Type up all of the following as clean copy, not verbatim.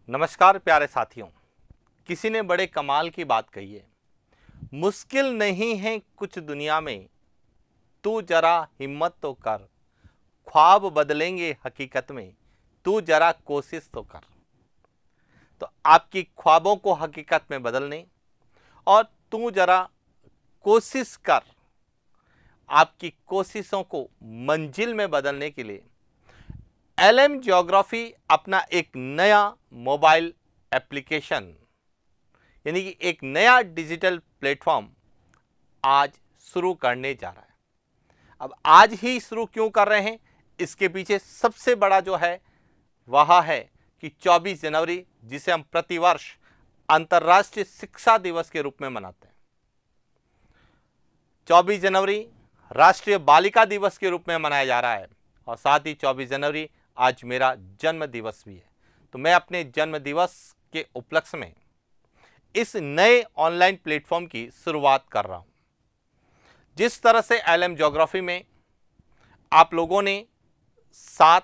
नमस्कार प्यारे साथियों। किसी ने बड़े कमाल की बात कही है, मुश्किल नहीं है कुछ दुनिया में, तू जरा हिम्मत तो कर, ख्वाब बदलेंगे हकीकत में, तू जरा कोशिश तो कर। तो आपकी ख्वाबों को हकीकत में बदलने और तू जरा कोशिश कर, आपकी कोशिशों को मंजिल में बदलने के लिए एलएम ज्योग्राफी अपना एक नया मोबाइल एप्लीकेशन यानी कि एक नया डिजिटल प्लेटफॉर्म आज शुरू करने जा रहा है। अब आज ही शुरू क्यों कर रहे हैं, इसके पीछे सबसे बड़ा जो है वह है कि 24 जनवरी, जिसे हम प्रतिवर्ष अंतर्राष्ट्रीय शिक्षा दिवस के रूप में मनाते हैं, 24 जनवरी राष्ट्रीय बालिका दिवस के रूप में मनाया जा रहा है और साथ ही 24 जनवरी आज मेरा जन्म दिवस भी है। तो मैं अपने जन्म दिवस के उपलक्ष्य में इस नए ऑनलाइन प्लेटफॉर्म की शुरुआत कर रहा हूं। जिस तरह से एलएम ज्योग्राफी में आप लोगों ने साथ,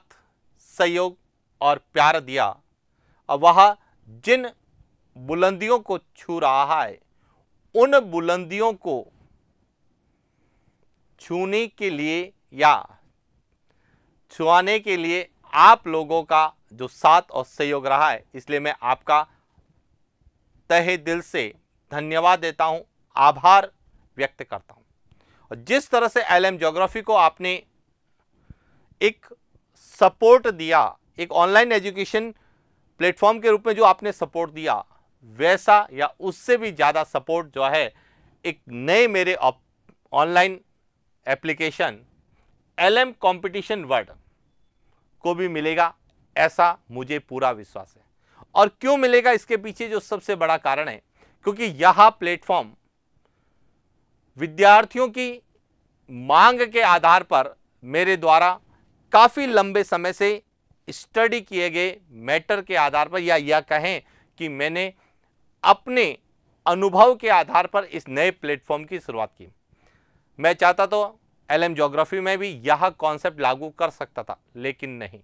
सहयोग और प्यार दिया और वह जिन बुलंदियों को छू रहा है, उन बुलंदियों को छूने के लिए या छुआने के लिए आप लोगों का जो साथ और सहयोग रहा है, इसलिए मैं आपका तहे दिल से धन्यवाद देता हूं, आभार व्यक्त करता हूं। और जिस तरह से एलएम ज्योग्राफी को आपने एक सपोर्ट दिया, एक ऑनलाइन एजुकेशन प्लेटफॉर्म के रूप में जो आपने सपोर्ट दिया, वैसा या उससे भी ज़्यादा सपोर्ट जो है एक नए मेरे online application LM competition world को भी मिलेगा, ऐसा मुझे पूरा विश्वास है। और क्यों मिलेगा, इसके पीछे जो सबसे बड़ा कारण है, क्योंकि यह प्लेटफॉर्म विद्यार्थियों की मांग के आधार पर मेरे द्वारा काफ़ी लंबे समय से स्टडी किए गए मैटर के आधार पर, या यह कहें कि मैंने अपने अनुभव के आधार पर इस नए प्लेटफॉर्म की शुरुआत की। मैं चाहता तो एलएम ज्योग्राफी में भी यह कॉन्सेप्ट लागू कर सकता था, लेकिन नहीं,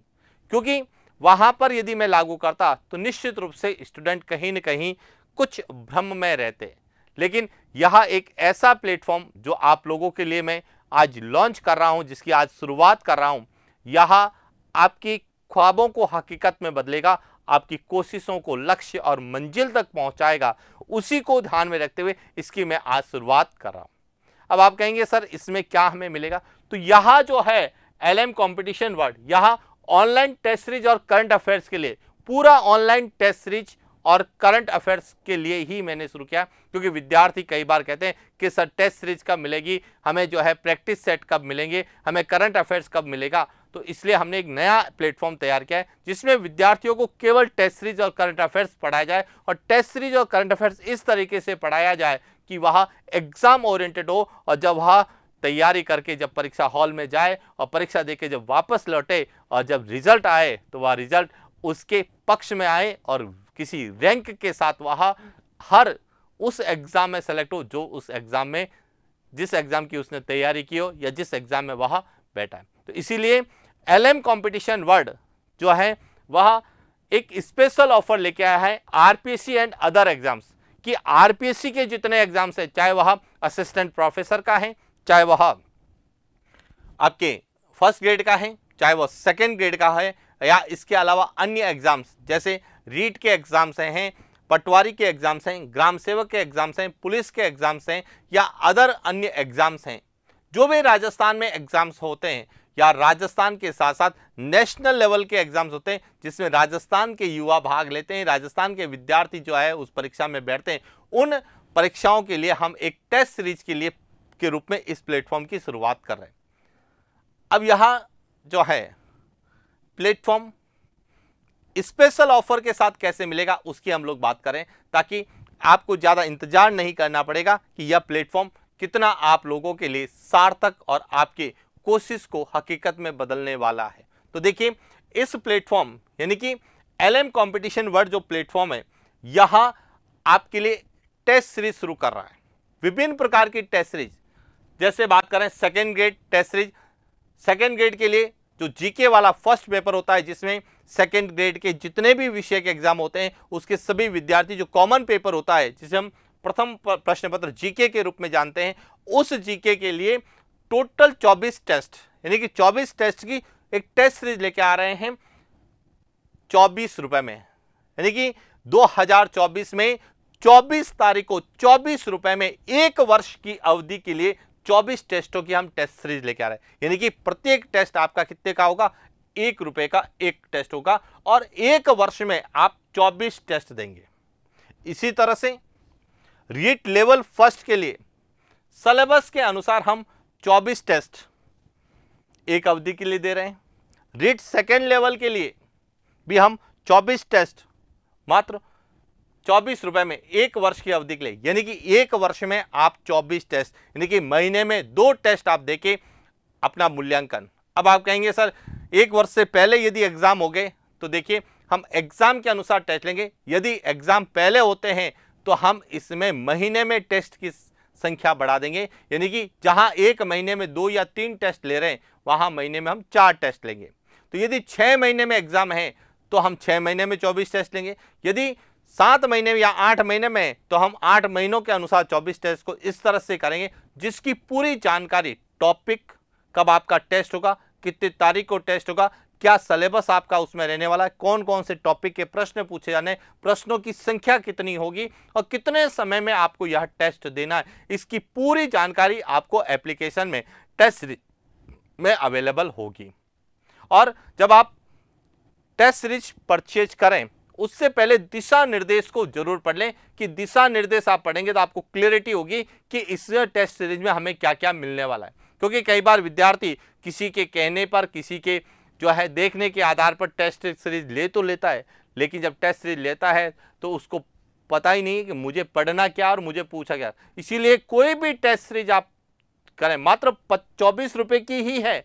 क्योंकि वहां पर यदि मैं लागू करता तो निश्चित रूप से स्टूडेंट कहीं न कहीं कुछ भ्रम में रहते। लेकिन यह एक ऐसा प्लेटफॉर्म जो आप लोगों के लिए मैं आज लॉन्च कर रहा हूं, जिसकी आज शुरुआत कर रहा हूं, यह आपकी ख्वाबों को हकीकत में बदलेगा, आपकी कोशिशों को लक्ष्य और मंजिल तक पहुंचाएगा। उसी को ध्यान में रखते हुए इसकी मैं आज शुरुआत कर रहा हूं। अब आप कहेंगे सर इसमें क्या हमें मिलेगा, तो यह जो है एलएम कंपटीशन वर्ल्ड, यह ऑनलाइन टेस्ट सीरीज और करंट अफेयर्स के लिए, पूरा ऑनलाइन टेस्ट सीरीज और करंट अफेयर्स के लिए ही मैंने शुरू किया, क्योंकि विद्यार्थी कई बार कहते हैं कि सर टेस्ट सीरीज कब मिलेगी, हमें जो है प्रैक्टिस सेट कब मिलेंगे, हमें करंट अफेयर्स कब मिलेगा। तो इसलिए हमने एक नया प्लेटफॉर्म तैयार किया है, जिसमें विद्यार्थियों को केवल टेस्ट सीरीज और करंट अफेयर्स पढ़ाया जाए, और टेस्ट सीरीज और करंट अफेयर्स इस तरीके से पढ़ाया जाए कि वह एग्जाम ओरिएंटेड हो, और जब वह तैयारी करके जब परीक्षा हॉल में जाए और परीक्षा देके जब वापस लौटे और जब रिजल्ट आए, तो वह रिजल्ट उसके पक्ष में आए और किसी रैंक के साथ वह हर उस एग्जाम में सेलेक्ट हो जो उस एग्जाम में, जिस एग्जाम की उसने तैयारी की हो या जिस एग्जाम में वह बैठा है। तो इसीलिए एलएम कंपटीशन वर्ल्ड जो है वह एक स्पेशल ऑफर लेके आया है आरपीएससी एंड अदर एग्जाम्स, कि आरपीएससी के जितने एग्जाम्स है, चाहे वह असिस्टेंट प्रोफेसर का है, चाहे वह आपके फर्स्ट ग्रेड का है, चाहे वह सेकंड ग्रेड का है, या इसके अलावा अन्य एग्जाम्स जैसे रीट के एग्जाम्स हैं, पटवारी के एग्जाम्स हैं, ग्राम सेवक के एग्जाम्स हैं, पुलिस के एग्जाम्स हैं, या अदर अन्य एग्जाम्स हैं, जो भी राजस्थान में एग्जाम्स होते हैं, या राजस्थान के साथ साथ नेशनल लेवल के एग्जाम्स होते हैं, जिसमें राजस्थान के युवा भाग लेते हैं, राजस्थान के विद्यार्थी जो है उस परीक्षा में बैठते हैं, उन परीक्षाओं के लिए हम एक टेस्ट सीरीज के रूप में इस प्लेटफॉर्म की शुरुआत कर रहे हैं। अब यह जो है प्लेटफॉर्म स्पेशल ऑफर के साथ कैसे मिलेगा, उसकी हम लोग बात करें, ताकि आपको ज़्यादा इंतजार नहीं करना पड़ेगा कि यह प्लेटफॉर्म कितना आप लोगों के लिए सार्थक और आपके कोशिश को हकीकत में बदलने वाला है। तो देखिए, इस प्लेटफॉर्म यानी कि एलएम कंपटीशन वर्ल्ड जो प्लेटफॉर्म है, यह आपके लिए टेस्ट सीरीज शुरू कर रहा है, विभिन्न प्रकार की टेस्ट सीरीज। जैसे बात करें second grade test series, second grade के लिए जो जीके वाला फर्स्ट पेपर होता है, जिसमें सेकेंड ग्रेड के जितने भी विषय के एग्जाम होते हैं उसके सभी विद्यार्थी, जो कॉमन पेपर होता है जिसे हम प्रथम प्रश्न पत्र जीके के रूप में जानते हैं, उस जीके के लिए टोटल 24 टेस्ट यानी कि 24 टेस्ट की एक टेस्ट सीरीज लेके आ रहे हैं 24 रुपए में, यानी कि 2024 में 24 तारीख को 24 रुपए में एक वर्ष की अवधि के लिए 24 टेस्टों की हम टेस्ट सीरीज लेके आ रहे हैं। यानी कि प्रत्येक टेस्ट आपका कितने का होगा, 1 रुपए का एक टेस्ट होगा और एक वर्ष में आप 24 टेस्ट देंगे। इसी तरह से रीट लेवल फर्स्ट के लिए सिलेबस के अनुसार हम 24 टेस्ट एक अवधि के लिए दे रहे हैं। रीट सेकेंड लेवल के लिए भी हम 24 टेस्ट मात्र 24 रुपए में एक वर्ष की अवधि के लिए, यानी कि एक वर्ष में आप 24 टेस्ट, यानी कि महीने में 2 टेस्ट आप देके अपना मूल्यांकन। अब आप कहेंगे सर एक वर्ष से पहले यदि एग्जाम हो गए तो देखिए हम एग्जाम के अनुसार टेस्ट लेंगे। यदि एग्जाम पहले होते हैं तो हम इसमें महीने में टेस्ट की संख्या बढ़ा देंगे, यानी कि जहां एक महीने में 2 या 3 टेस्ट ले रहे हैं वहां महीने में हम 4 टेस्ट लेंगे। तो यदि 6 महीने में एग्जाम है तो हम 6 महीने में 24 टेस्ट लेंगे। यदि 7 महीने या 8 महीने में तो हम 8 महीनों के अनुसार 24 टेस्ट को इस तरह से करेंगे जिसकी पूरी जानकारी, टॉपिक, कब आपका टेस्ट होगा, कितनी तारीख को टेस्ट होगा, क्या सिलेबस आपका उसमें रहने वाला है, कौन कौन से टॉपिक के प्रश्न पूछे जाने, प्रश्नों की संख्या कितनी होगी और कितने समय में आपको यह टेस्ट देना है, इसकी पूरी जानकारी आपको एप्लीकेशन में टेस्ट सीरीज में अवेलेबल होगी। और जब आप टेस्ट सीरीज परचेज करें उससे पहले दिशा निर्देश को जरूर पढ़ लें कि दिशा निर्देश आप पढ़ेंगे तो आपको क्लियरिटी होगी कि इस टेस्ट सीरीज में हमें क्या क्या मिलने वाला है। क्योंकि कई बार विद्यार्थी किसी के कहने पर, किसी के जो है देखने के आधार पर टेस्ट सीरीज ले तो लेता है, लेकिन जब टेस्ट सीरीज लेता है तो उसको पता ही नहीं कि मुझे पढ़ना क्या और मुझे पूछा क्या। इसीलिए कोई भी टेस्ट सीरीज आप करें मात्र 24 रुपए की ही है,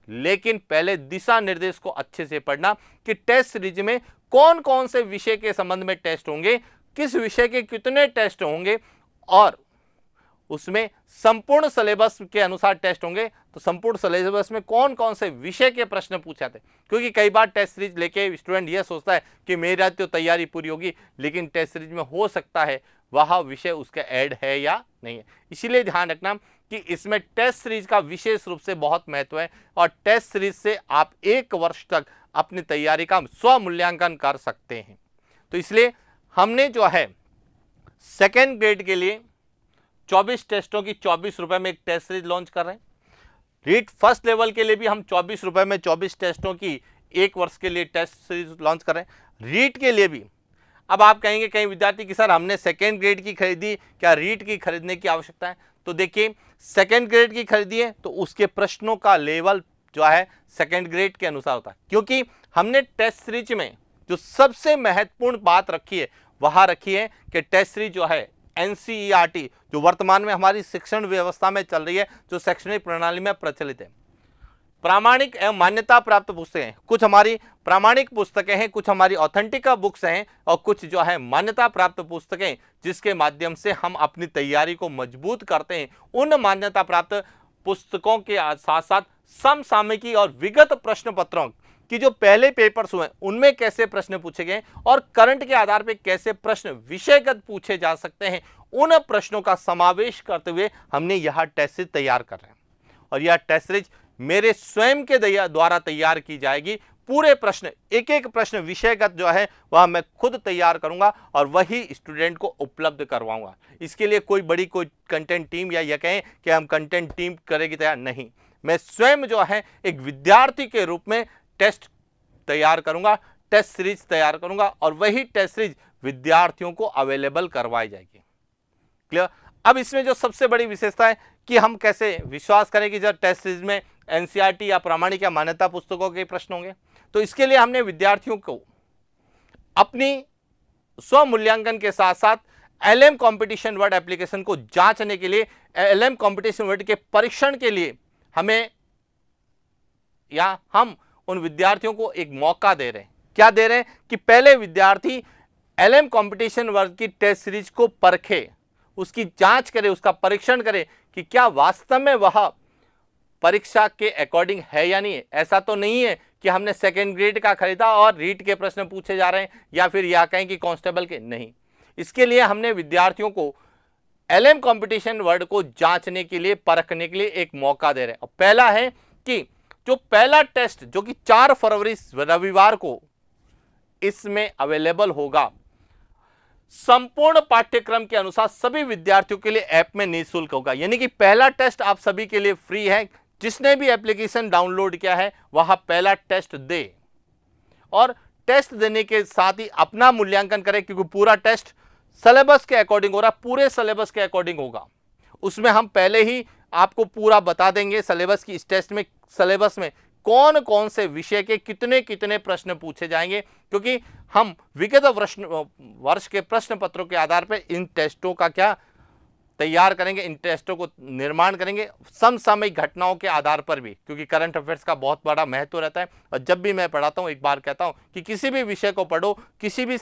लेकिन पहले दिशा निर्देश को अच्छे से पढ़ना कि टेस्ट सीरीज में कौन कौन से विषय के संबंध में टेस्ट होंगे, किस विषय के कितने टेस्ट होंगे और उसमें संपूर्ण सिलेबस के अनुसार टेस्ट होंगे तो संपूर्ण सिलेबस में कौन कौन से विषय के प्रश्न पूछे जाते हैं। क्योंकि कई बार टेस्ट सीरीज लेके स्टूडेंट यह सोचता है कि मेरा तो तैयारी पूरी होगी, लेकिन टेस्ट सीरीज में हो सकता है वह विषय उसका ऐड है या नहीं है। इसीलिए ध्यान रखना कि इसमें टेस्ट सीरीज का विशेष रूप से बहुत महत्व है और टेस्ट सीरीज से आप एक वर्ष तक अपनी तैयारी का स्व मूल्यांकन कर सकते हैं। तो इसलिए हमने जो है सेकेंड ग्रेड के लिए 24 टेस्टों की 24 रुपए में एक टेस्ट सीरीज लॉन्च कर रहे हैं। रीट फर्स्ट लेवल के लिए भी हम 24 रुपए में 24 टेस्टों की एक वर्ष के लिए टेस्ट सीरीज लॉन्च कर रहे हैं। रीट के लिए भी अब आप कहेंगे कई विद्यार्थी कि सर हमने सेकेंड ग्रेड की खरीदी, क्या रीट की खरीदने की आवश्यकता है? तो देखिए सेकेंड ग्रेड की खरीदी है तो उसके प्रश्नों का लेवल जो है सेकेंड ग्रेड के अनुसार होता है, क्योंकि हमने टेस्ट सीरीज में जो सबसे महत्वपूर्ण बात रखी है वह रखी है कि टेस्ट सीरीज जो है एनसीईआरटी जो वर्तमान में हमारी शिक्षण व्यवस्था में चल रही है, जो शैक्षणिक प्रणाली में प्रचलित है, प्रामाणिक एवं मान्यता प्राप्त पुस्तकें, कुछ हमारी प्रामाणिक पुस्तकें हैं, कुछ हमारी ऑथेंटिक बुक्स हैं और कुछ जो है मान्यता प्राप्त पुस्तकें जिसके माध्यम से हम अपनी तैयारी को मजबूत करते हैं। उन मान्यता प्राप्त पुस्तकों के साथ साथ समसामयिकी और विगत प्रश्न पत्रों कि जो पहले पेपर्स हुए उनमें कैसे प्रश्न पूछे गए और करंट के आधार पर कैसे प्रश्न विषयगत पूछे जा सकते हैं, उन प्रश्नों का समावेश करते हुए हमने यह टेस्ट सीरीज तैयार कर रहे हैं। और यह टेस्ट सीरीज मेरे स्वयं के द्वारा तैयार की जाएगी। पूरे प्रश्न, एक एक प्रश्न विषयगत जो है वह मैं खुद तैयार करूंगा और वही स्टूडेंट को उपलब्ध करवाऊंगा। इसके लिए कोई बड़ी कोई कंटेंट टीम या यह कहें कि हम कंटेंट टीम करेगी तैयार, नहीं, मैं स्वयं जो है एक विद्यार्थी के रूप में टेस्ट तैयार करूंगा, टेस्ट सीरीज तैयार करूंगा और वही टेस्ट सीरीज विद्यार्थियों को अवेलेबल करवाई जाएगी। क्लियर? अब इसमें जो सबसे बड़ी विशेषता है कि हम कैसे विश्वास करें कि जब टेस्ट सीरीज में एनसीईआरटी या प्रामाणिक या मान्यता पुस्तकों के प्रश्न होंगे, तो इसके लिए हमने विद्यार्थियों को अपनी स्व मूल्यांकन के साथ साथ एलएम कंपटीशन वर्ड एप्लीकेशन को जांचने के लिए, एलएम कंपटीशन वर्ड के परीक्षण के लिए हमें या हम उन विद्यार्थियों को एक मौका दे रहे हैं। क्या दे रहे हैं कि पहले विद्यार्थी एलएम कंपटीशन वर्ग की टेस्ट सीरीज को परखे, उसकी जांच करे, उसका परीक्षण करे कि क्या वास्तव में वह परीक्षा के अकॉर्डिंग है या नहीं है। ऐसा तो नहीं है कि हमने सेकेंड ग्रेड का खरीदा और रीट के प्रश्न पूछे जा रहे हैं, या फिर यह कहें कि कांस्टेबल के, नहीं। इसके लिए हमने विद्यार्थियों को एलएम कंपटीशन वर्ड को जांचने के लिए, परखने के लिए एक मौका दे रहे हैं। पहला है कि जो पहला टेस्ट जो कि 4 फरवरी रविवार को इसमें अवेलेबल होगा, संपूर्ण पाठ्यक्रम के अनुसार सभी विद्यार्थियों के लिए ऐप में निःशुल्क होगा। यानी कि पहला टेस्ट आप सभी के लिए फ्री है। जिसने भी एप्लीकेशन डाउनलोड किया है वह पहला टेस्ट दे, और टेस्ट देने के साथ ही अपना मूल्यांकन करे, क्योंकि पूरा टेस्ट सिलेबस के अकॉर्डिंग हो रहा है, पूरे सिलेबस के अकॉर्डिंग होगा। उसमें हम पहले ही आपको पूरा बता देंगे सिलेबस की, इस टेस्ट में सिलेबस में कौन कौन से विषय के कितने कितने प्रश्न पूछे जाएंगे, क्योंकि हम विगत वर्ष के प्रश्न पत्रों के आधार पर इन टेस्टों का क्या तैयार करेंगे, इन टेस्टों को निर्माण करेंगे समसामयिक घटनाओं के आधार पर भी, क्योंकि करंट अफेयर्स का बहुत बड़ा महत्व रहता है। और जब भी मैं पढ़ाता हूं, एक बार कहता हूं कि किसी भी विषय को पढ़ो, किसी भी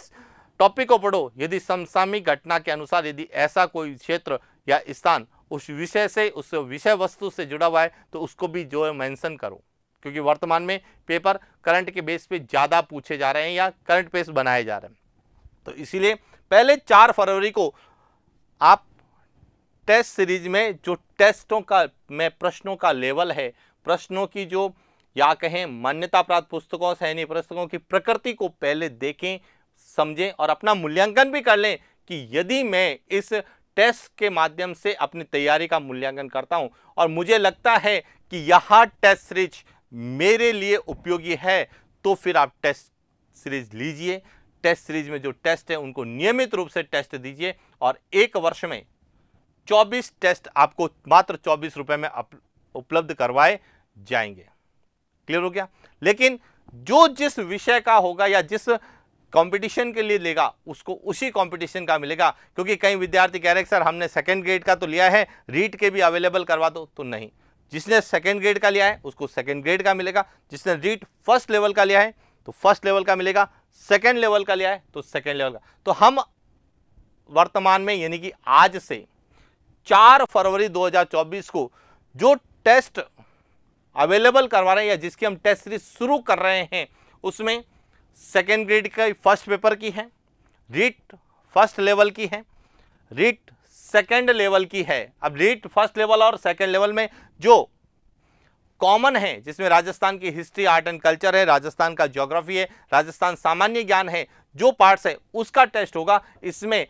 टॉपिक को पढ़ो, यदि समसामयिक घटना के अनुसार यदि ऐसा कोई क्षेत्र या स्थान उस विषय से, उस विषय वस्तु से जुड़ा हुआ है, तो उसको भी जो है मेंशन करो, क्योंकि वर्तमान में पेपर करंट के बेस पे ज़्यादा पूछे जा रहे हैं या करंट बेस बनाए जा रहे हैं। तो इसीलिए पहले 4 फरवरी को आप टेस्ट सीरीज में जो टेस्टों का में प्रश्नों का लेवल है, प्रश्नों की जो या कहें मान्यता प्राप्त पुस्तकों से नहीं पुस्तकों की प्रकृति को पहले देखें, समझें और अपना मूल्यांकन भी कर लें कि यदि मैं इस टेस्ट के माध्यम से अपनी तैयारी का मूल्यांकन करता हूं और मुझे लगता है कि यह टेस्ट सीरीज मेरे लिए उपयोगी है, तो फिर आप टेस्ट सीरीज लीजिए। टेस्ट सीरीज में जो टेस्ट है उनको नियमित रूप से टेस्ट दीजिए, और एक वर्ष में 24 टेस्ट आपको मात्र 24 रुपए में उपलब्ध करवाए जाएंगे। क्लियर हो गया? लेकिन जो जिस विषय का होगा या जिस कंपटीशन के लिए लेगा उसको उसी कंपटीशन का मिलेगा, क्योंकि कई विद्यार्थी कह रहे हैं सर हमने सेकंड ग्रेड का तो लिया है, रीट के भी अवेलेबल करवा दो, तो नहीं। जिसने सेकंड ग्रेड का लिया है उसको सेकंड ग्रेड का मिलेगा, जिसने रीट फर्स्ट लेवल का लिया है तो फर्स्ट लेवल का मिलेगा, सेकंड लेवल का लिया है तो सेकंड लेवल का। तो हम वर्तमान में यानी कि आज से 4 फरवरी 2024 को जो टेस्ट अवेलेबल करवा रहे हैं या जिसकी हम टेस्ट सीरीज शुरू कर रहे हैं, उसमें सेकेंड ग्रेड का फर्स्ट पेपर की है, रीट फर्स्ट लेवल की है, रीट सेकेंड लेवल की है। अब रीट फर्स्ट लेवल और सेकेंड लेवल में जो कॉमन है, जिसमें राजस्थान की हिस्ट्री, आर्ट एंड कल्चर है, राजस्थान का ज्योग्राफी है, राजस्थान सामान्य ज्ञान है, जो पार्ट्स है उसका टेस्ट होगा। इसमें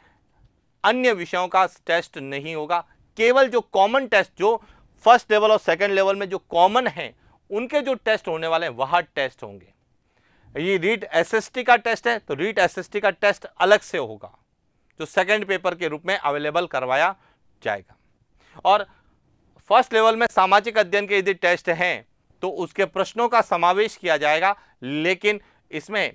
अन्य विषयों का टेस्ट नहीं होगा, केवल जो कॉमन टेस्ट जो फर्स्ट लेवल और सेकेंड लेवल में जो कॉमन है उनके जो टेस्ट होने वाले हैं वह टेस्ट होंगे। ये रीट एसएसटी का टेस्ट है तो रीट एसएसटी का टेस्ट अलग से होगा, जो सेकेंड पेपर के रूप में अवेलेबल करवाया जाएगा। और फर्स्ट लेवल में सामाजिक अध्ययन के यदि टेस्ट हैं तो उसके प्रश्नों का समावेश किया जाएगा, लेकिन इसमें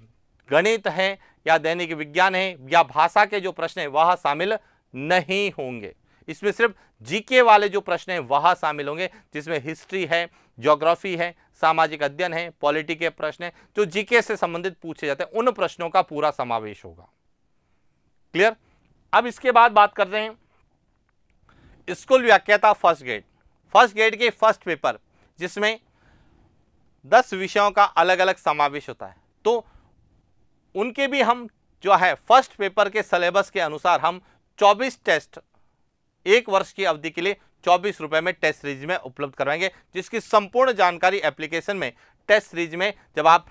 गणित है या दैनिक विज्ञान है या भाषा के जो प्रश्न हैं वह शामिल नहीं होंगे। इसमें सिर्फ जीके वाले जो प्रश्न हैं वह शामिल होंगे, जिसमें हिस्ट्री है, ज्योग्राफी है, सामाजिक अध्ययन है, पॉलिटी के प्रश्न हैं जो जीके से संबंधित पूछे जाते हैं, उन प्रश्नों का पूरा समावेश होगा। क्लियर? अब इसके बाद बात करते हैं स्कूल व्याख्याता फर्स्ट ग्रेड। फर्स्ट ग्रेड के फर्स्ट पेपर जिसमें 10 विषयों का अलग अलग समावेश होता है, तो उनके भी हम जो है फर्स्ट पेपर के सिलेबस के अनुसार हम 24 टेस्ट एक वर्ष की अवधि के लिए 24 रुपए में टेस्ट सीरीज में उपलब्ध करवाएंगे, जिसकी संपूर्ण जानकारी एप्लीकेशन में टेस्ट सीरीज में जब आप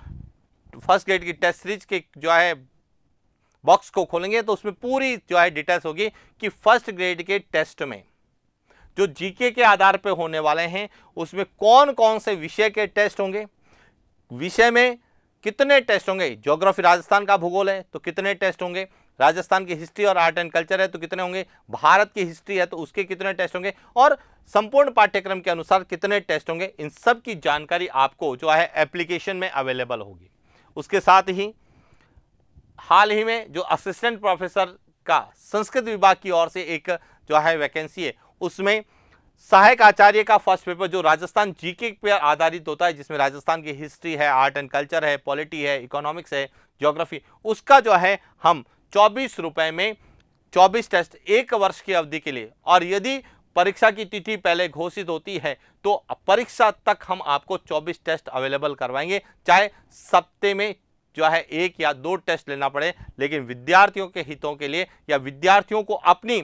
फर्स्ट ग्रेड की टेस्ट सीरीज के जो है बॉक्स को खोलेंगे तो उसमें पूरी जो है डिटेल्स होगी कि फर्स्ट ग्रेड के टेस्ट में जो जीके के आधार पर होने वाले हैं उसमें कौन कौन से विषय के टेस्ट होंगे, विषय में कितने टेस्ट होंगे, ज्योग्राफी राजस्थान का भूगोल है तो कितने टेस्ट होंगे, राजस्थान की हिस्ट्री और आर्ट एंड कल्चर है तो कितने होंगे, भारत की हिस्ट्री है तो उसके कितने टेस्ट होंगे, और संपूर्ण पाठ्यक्रम के अनुसार कितने टेस्ट होंगे, इन सब की जानकारी आपको जो है एप्लीकेशन में अवेलेबल होगी। उसके साथ ही हाल ही में जो असिस्टेंट प्रोफेसर का संस्कृत विभाग की ओर से एक जो है वैकेंसी है, उसमें सहायक आचार्य का फर्स्ट पेपर जो राजस्थान जीके पर आधारित होता है, जिसमें राजस्थान की हिस्ट्री है, आर्ट एंड कल्चर है, पॉलिटी है, इकोनॉमिक्स है, ज्योग्राफी, उसका जो है हम 24 रुपए में 24 टेस्ट एक वर्ष की अवधि के लिए, और यदि परीक्षा की तिथि पहले घोषित होती है तो परीक्षा तक हम आपको 24 टेस्ट अवेलेबल करवाएंगे, चाहे सप्ते में जो है 1 या 2 टेस्ट लेना पड़े, लेकिन विद्यार्थियों के हितों के लिए या विद्यार्थियों को अपनी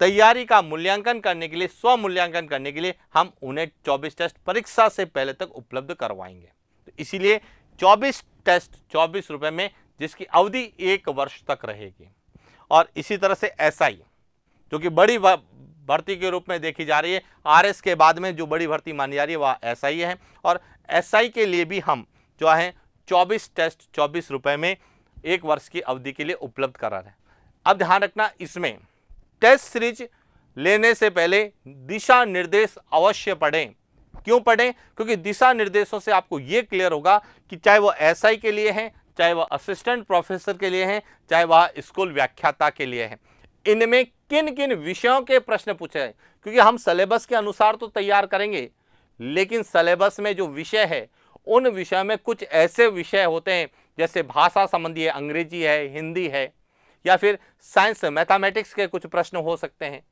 तैयारी का मूल्यांकन करने के लिए, स्व मूल्यांकन करने के लिए हम उन्हें 24 टेस्ट परीक्षा से पहले तक उपलब्ध करवाएंगे। तो इसीलिए 24 टेस्ट 24 रुपए में, जिसकी अवधि 1 वर्ष तक रहेगी। और इसी तरह से एसआई, जो कि बड़ी भर्ती के रूप में देखी जा रही है, आरएस के बाद में जो बड़ी भर्ती मानी जा रही है वह एसआई है, और एसआई के लिए भी हम जो है 24 टेस्ट 24 रुपए में 1 वर्ष की अवधि के लिए उपलब्ध करा रहे हैं। अब ध्यान रखना, इसमें टेस्ट सीरीज लेने से पहले दिशा निर्देश अवश्य पढ़ें। क्यों पढ़ें? क्योंकि दिशा निर्देशों से आपको यह क्लियर होगा कि चाहे वो एसआई के लिए है, चाहे वह असिस्टेंट प्रोफेसर के लिए है, चाहे वह स्कूल व्याख्याता के लिए है, इनमें किन किन विषयों के प्रश्न पूछे हैं। क्योंकि हम सिलेबस के अनुसार तो तैयार करेंगे, लेकिन सिलेबस में जो विषय है उन विषयों में कुछ ऐसे विषय होते हैं जैसे भाषा संबंधी है, अंग्रेजी है, हिंदी है, या फिर साइंस मैथमेटिक्स के कुछ प्रश्न हो सकते हैं।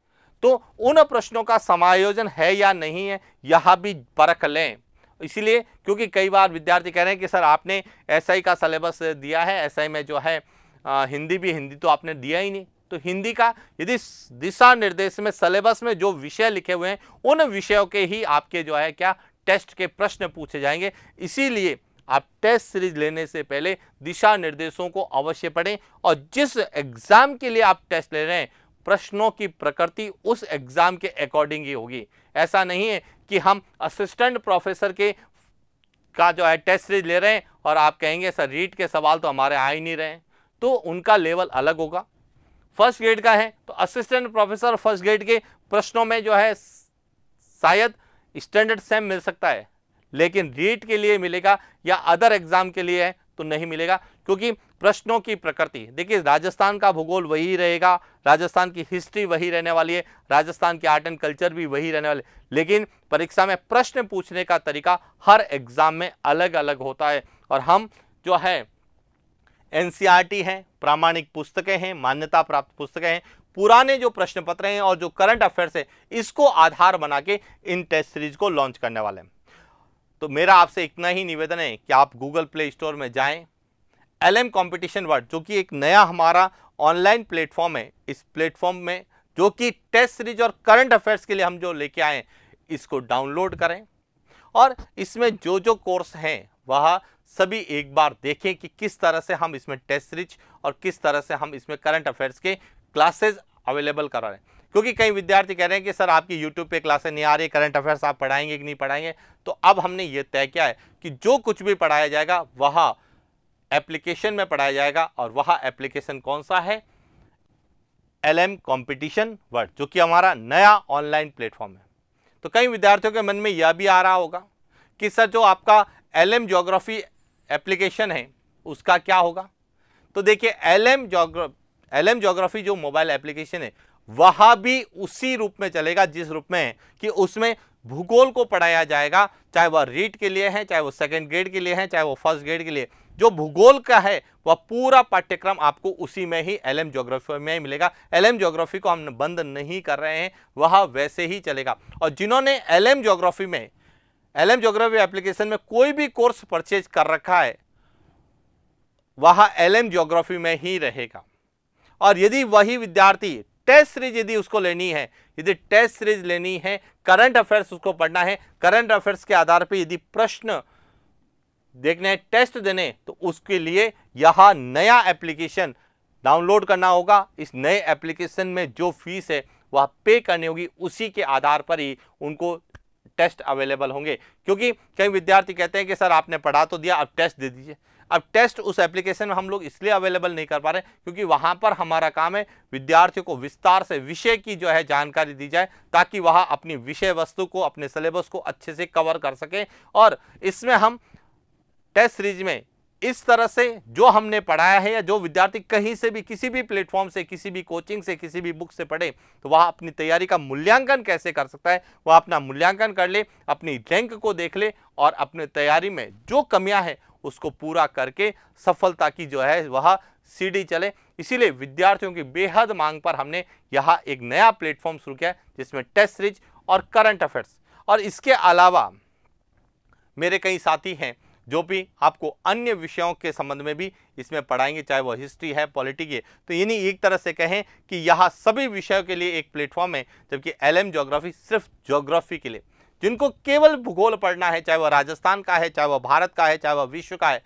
तो उन प्रश्नों का समायोजन है या नहीं है, यह भी परख लें। इसीलिए क्योंकि कई बार विद्यार्थी कह रहे हैं कि सर आपने एसआई का सिलेबस दिया है, एसआई में जो है हिंदी तो आपने दिया ही नहीं। तो हिंदी का यदि दिशा निर्देश में सिलेबस में जो विषय लिखे हुए हैं उन विषयों के ही आपके जो है क्या टेस्ट के प्रश्न पूछे जाएंगे। इसीलिए आप टेस्ट सीरीज लेने से पहले दिशा निर्देशों को अवश्य पढ़ें, और जिस एग्जाम के लिए आप टेस्ट ले रहे हैं प्रश्नों की प्रकृति उस एग्जाम के अकॉर्डिंग ही होगी। ऐसा नहीं है कि हम असिस्टेंट प्रोफेसर के का जो है टेस्ट सीरीज ले रहे हैं और आप कहेंगे सर रीट के सवाल तो हमारे आ ही नहीं रहे हैं, तो उनका लेवल अलग होगा। फर्स्ट ग्रेड का है तो असिस्टेंट प्रोफेसर फर्स्ट ग्रेड के प्रश्नों में जो है शायद स्टैंडर्ड सेम मिल सकता है, लेकिन रीट के लिए मिलेगा या अदर एग्जाम के लिए है तो नहीं मिलेगा, क्योंकि प्रश्नों की प्रकृति देखिए, राजस्थान का भूगोल वही रहेगा, राजस्थान की हिस्ट्री वही रहने वाली है, राजस्थान की आर्ट एंड कल्चर भी वही रहने वाले, लेकिन परीक्षा में प्रश्न पूछने का तरीका हर एग्जाम में अलग अलग होता है। और हम जो है एनसीईआरटी हैं, प्रामाणिक पुस्तकें हैं, मान्यता प्राप्त पुस्तकें हैं, पुराने जो प्रश्न पत्र हैं और जो करंट अफेयर्स है इसको आधार बना के इन टेस्ट सीरीज को लॉन्च करने वाले हैं। तो मेरा आपसे इतना ही निवेदन है कि आप गूगल प्ले स्टोर में जाएं, LM कंपटीशन वर्ल्ड जो कि एक नया हमारा ऑनलाइन प्लेटफॉर्म है, इस प्लेटफॉर्म में जो कि टेस्ट सीरीज और करंट अफेयर्स के लिए हम जो लेके आए इसको डाउनलोड करें, और इसमें जो जो कोर्स हैं वह सभी एक बार देखें कि किस तरह से हम इसमें टेस्ट सीरीज और किस तरह से हम इसमें करंट अफेयर्स के क्लासेस अवेलेबल करा रहे हैं। क्योंकि कई विद्यार्थी कह रहे हैं कि सर आपकी YouTube पे क्लासेस नहीं आ रही, करंट अफेयर्स आप पढ़ाएंगे कि नहीं पढ़ाएंगे। तो अब हमने ये तय किया है कि जो कुछ भी पढ़ाया जाएगा वह एप्लीकेशन में पढ़ाया जाएगा, और वह एप्लीकेशन कौन सा है? LM कंपटीशन वर्ल्ड, जो कि हमारा नया ऑनलाइन प्लेटफॉर्म है। तो कई विद्यार्थियों के मन में यह भी आ रहा होगा कि सर जो आपका LM ज्योग्राफी एप्लीकेशन है उसका क्या होगा? तो देखिए LM ज्योग्राफी जो मोबाइल एप्लीकेशन है वह भी उसी रूप में चलेगा जिस रूप में है कि उसमें भूगोल को पढ़ाया जाएगा, चाहे वह रीट के लिए है, चाहे वो सेकंड ग्रेड के लिए है, चाहे वो फर्स्ट ग्रेड के लिए। जो भूगोल का है वह पूरा पाठ्यक्रम आपको उसी में ही LM ज्योग्राफी में ही मिलेगा। LM ज्योग्राफी को हम बंद नहीं कर रहे हैं, वह वैसे ही चलेगा। और जिन्होंने LM ज्योग्राफी एप्लीकेशन में कोई भी कोर्स परचेज कर रखा है वह LM ज्योग्राफी में ही रहेगा। और यदि वही विद्यार्थी टेस्ट सीरीज यदि उसको लेनी है, यदि टेस्ट सीरीज लेनी है, करंट अफेयर्स उसको पढ़ना है, करंट अफेयर्स के आधार पर यदि प्रश्न देखने, टेस्ट देने, तो उसके लिए यह नया एप्लीकेशन डाउनलोड करना होगा। इस नए एप्लीकेशन में जो फीस है वह पे करनी होगी, उसी के आधार पर ही उनको टेस्ट अवेलेबल होंगे। क्योंकि कई विद्यार्थी कहते हैं कि सर आपने पढ़ा तो दिया, अब टेस्ट दे दीजिए। अब टेस्ट उस एप्लीकेशन में हम लोग इसलिए अवेलेबल नहीं कर पा रहे क्योंकि वहां पर हमारा काम है विद्यार्थियों को विस्तार से विषय की जो है जानकारी दी जाए, ताकि वह अपनी विषय वस्तु को, अपने सिलेबस को अच्छे से कवर कर सके। और इसमें हम टेस्ट सीरीज में इस तरह से जो हमने पढ़ाया है, या जो विद्यार्थी कहीं से भी, किसी भी प्लेटफॉर्म से, किसी भी कोचिंग से, किसी भी बुक से पढ़े, तो वह अपनी तैयारी का मूल्यांकन कैसे कर सकता है, वह अपना मूल्यांकन कर ले, अपनी रैंक को देख ले, और अपने तैयारी में जो कमियां हैं उसको पूरा करके सफलता की जो है वह सीडी चले। इसीलिए विद्यार्थियों की बेहद मांग पर हमने यहाँ एक नया प्लेटफॉर्म शुरू किया है जिसमें टेस्ट सीरीज और करंट अफेयर्स, और इसके अलावा मेरे कई साथी हैं जो भी आपको अन्य विषयों के संबंध में भी इसमें पढ़ाएंगे, चाहे वो हिस्ट्री है, पॉलिटिक्स है। तो यानी एक तरह से कहें कि यहाँ सभी विषयों के लिए एक प्लेटफॉर्म है, जबकि एलएम ज्योग्राफी सिर्फ ज्योग्राफी के लिए, जिनको केवल भूगोल पढ़ना है, चाहे वह राजस्थान का है, चाहे वह भारत का है, चाहे वह विश्व का है,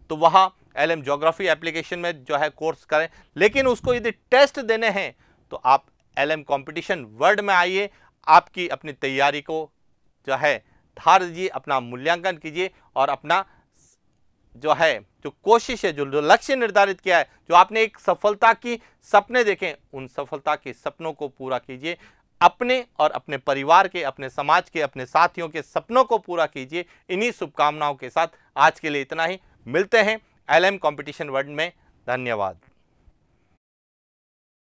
तो वहाँ एलएम ज्योग्राफी एप्लीकेशन में जो है कोर्स करें। लेकिन उसको यदि टेस्ट देने हैं तो आप एलएम कंपटीशन वर्ल्ड में आइए, आपकी अपनी तैयारी को जो है धार दीजिए, अपना मूल्यांकन कीजिए और अपना जो कोशिश है, जो लक्ष्य निर्धारित किया है, जो आपने एक सफलता की सपने देखे, उन सफलता के सपनों को पूरा कीजिए। अपने और अपने परिवार के, अपने समाज के, अपने साथियों के सपनों को पूरा कीजिए। इन्हीं शुभकामनाओं के साथ आज के लिए इतना ही। मिलते हैं एलएम कंपटीशन वर्ल्ड में। धन्यवाद।